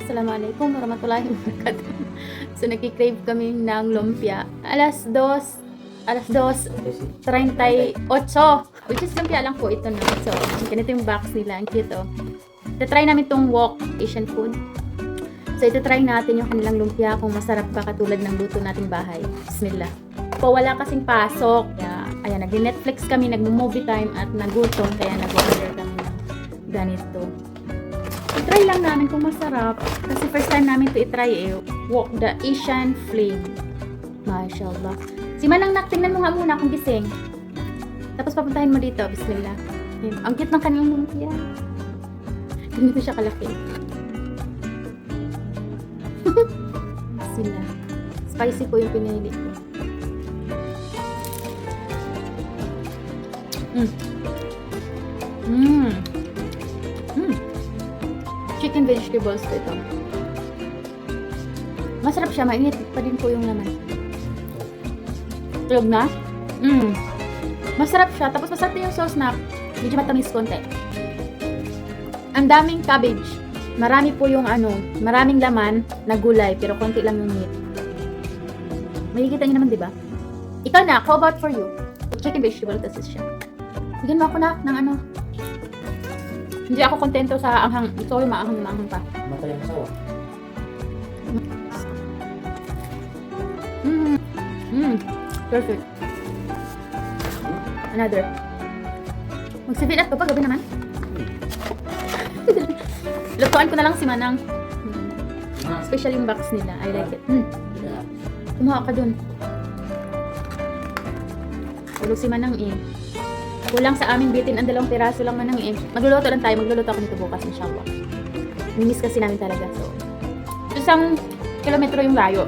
Assalamualaikum warahmatullahi wabarakatuh. So, nagkikrave kami ng lumpia. Alas 2:38. Which is lumpia lang po ito na. So, ganito yung box nila. Ang cute, oh. Try namin itong wok Asian food. So, try natin yung kanilang lumpia kung masarap ba katulad ng luto nating bahay. Bismillah. Po, wala kasing pasok. Kaya, ayan, nag-Netflix kami, nag-movie time at nagutom. Kaya nag-order kami ng ganito. I-try lang namin kung masarap. Kasi first time namin to i-try wok the Asian flame. Mashallah. Si Manang Nak, tingnan mo nga muna kung gising. Tapos papuntahin mo dito. Bismillah. Ayan. Ang cute ng kanilang lumpia. Ganito siya kalaki. Bismillah. Spicy po yung pinili ko. Chicken vegetables po ito. Masarap siya. Mainit pa din po yung laman. Tulog na? Masarap siya. Tapos masarap din yung sauce na medyo matamis konti. Ang daming cabbage. Marami po yung maraming laman na gulay pero konti lang yung meat. Makikita niyo naman, di ba? Ikaw na, how about for you? Chicken vegetable kasi siya. Bigyan mo ako na ng Hindi ako kontento sa anghang. Sorry, maanghang pa. Matay ang sawa. Perfect. Another. Mag-sivil at gabi naman. Lutuan ko na lang si Manang. Special yung box nila. I like it. Kumuha ka dun. Tulog si Manang Kulang sa aming bitin ang 2 piraso lang Manang Magluluto lang tayo. Magluluto ako nito bukas inshallah. Nimiss kasi namin talaga. So, 1 kilometro yung layo.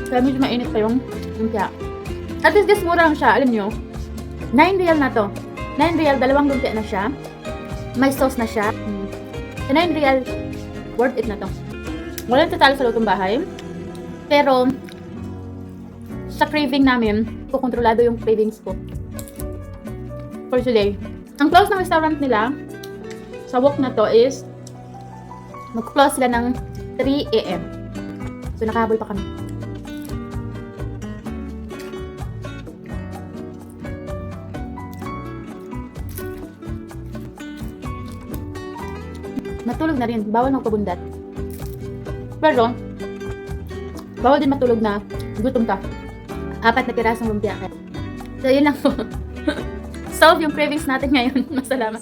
Kaya medyo mainit pa yung lumpia. At least this mura lang siya. Alam nyo, 9 real na to. 9 real, 2 lumpia na siya. May sauce na siya. Sa 9 real, worth it na to. Walang tatalo sa lutong bahay. Pero, sa craving namin, kukontrolado yung cravings ko. For today. Ang close ng restaurant nila, sa wok na to is, mag-close sila ng 3 AM. So, nakahabol pa kami. Matulog na rin. Bawal magpabundat. Pero, bawal din matulog na gutom ka. 4 na pirasong lumpia ka. So, yun lang po. Solve yung cravings natin ngayon. Masalamat.